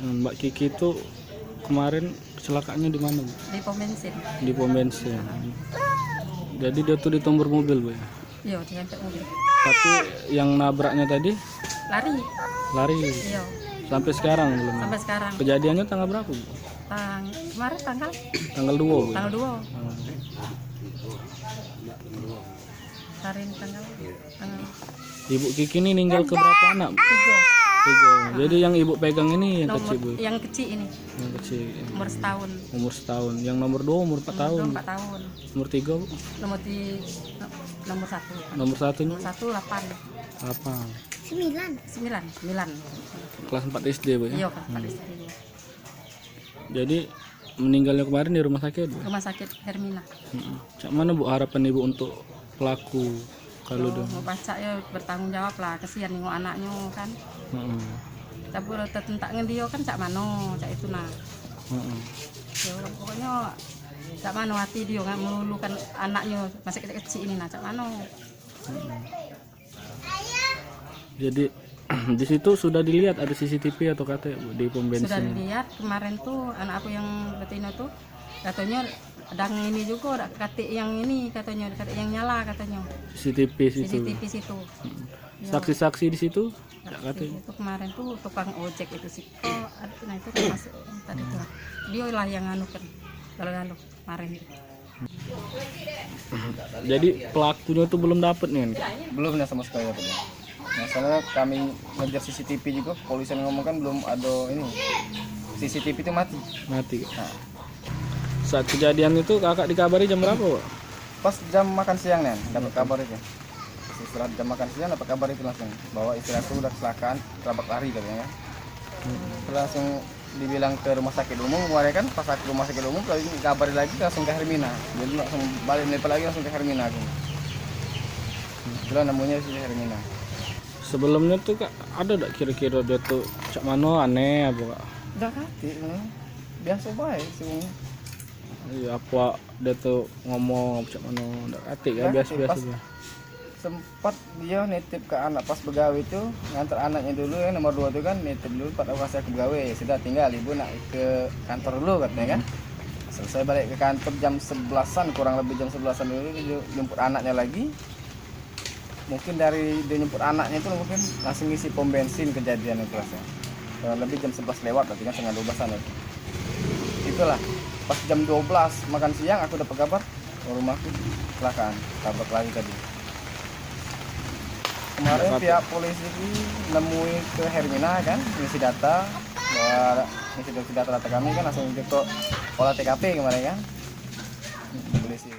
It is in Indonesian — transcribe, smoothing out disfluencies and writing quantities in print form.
Mbak Kiki itu kemarin kecelakaannya di mana, Bu? Di pom bensin. Di pom bensin. Jadi dia tuh ditombor mobil, Bu, ya? Iya, diantar mobil. Tapi yang nabraknya tadi Lari. lari. Iya, Sampai sekarang belum? sampai sekarang. Kejadiannya tanggal berapa, Bu? Kemarin tanggal Tanggal 2, Bu? tanggal 2. Hmm. Hari ini tanggal Ibu Kiki ini ninggal ke berapa anak, Bu? 3. 3. Jadi yang ibu pegang ini yang kecil, Bu? Yang kecil ini Yang kecil. umur setahun. Umur setahun. Yang nomor 2 umur 4 tahun. 4 tahun. Umur 3, Bu? Nomor 1. Nomor 1-nya? Nomor 1 8. Apa? 9. Kelas 4 SD, Bu, ya? Iya, Pak. Pada Jadi meninggalnya kemarin di rumah sakit, Bu? Rumah sakit Hermina. Cak mana, Bu, harapan Ibu untuk pelaku kalau udah? Mau baca ya bertanggung jawab lah, kesian nengok anaknya kan. Tapi udah tertentaknya dia kan cak mano, cak itu nah. Ya, pokoknya cak mano hati dia nggak melulu kan anaknya masih kecil ini nah cak mano. Jadi di situ sudah dilihat ada CCTV atau KT, Bu, di pom bensin? Sudah dilihat kemarin tuh anak aku yang betina tuh katanya sedang ini juga ada katik yang ini katanya katik yang nyala katanya. CCTV situ. CCTV situ. Saksi-saksi di situ? Itu kemarin tuh tukang ojek itu sih. Oh, nah itu kan masuk tadi tuh. Dia lah yang anu kan. Kalau kemarin itu. Jadi pelakunya tuh belum dapet nih? Belum ya sama sekali ya. Masalah kami ngejar CCTV juga, polisi ngomong kan belum ada ini. CCTV itu mati. Mati. Nah. Saat kejadian itu kakak dikabari jam berapa, Pak? Pas jam makan siang nih, dapat kabar itu. Setelah jam makan siang dapat kabar itu langsung bahwa istri aku udah kecelakaan, terabak lari katanya. Terus langsung dibilang ke rumah sakit umum, kemarin kan pas aku rumah sakit umum lagi kabari lagi langsung ke Hermina. Jadi langsung balik melipir lagi langsung ke Hermina aku. Itulah namanya si Hermina. Sebelumnya tuh Kak, ada gak kira-kira dia tuh cak mano aneh apa, Kak? Udah kati, biasa baik semuanya. Iya, apa dia tuh ngomong cak mano udah kati kan biasa-biasa aja. Sempat dia nitip ke anak pas begawe itu, ngantar anaknya dulu yang nomor 2 itu kan nitip dulu pada kasih aku begawe, sudah tinggal ibu nak ke kantor dulu katanya kan. Selesai balik ke kantor jam 11-an, kurang lebih jam 11-an dulu dia jemput anaknya lagi. Mungkin dari dia nyemput anaknya itu mungkin langsung ngisi pom bensin kejadian itu rasanya. Kurang lebih jam 11 lewat berarti kan setengah 12-an itu. Itulah pas jam 12 makan siang aku dapat kabar rumahku kecelakaan, tabrak lagi tadi. Kemarin pihak polisi nemui ke Hermina kan, ngisi data bahwa ngisi data kami kan langsung ke olah TKP kemarin kan polisi.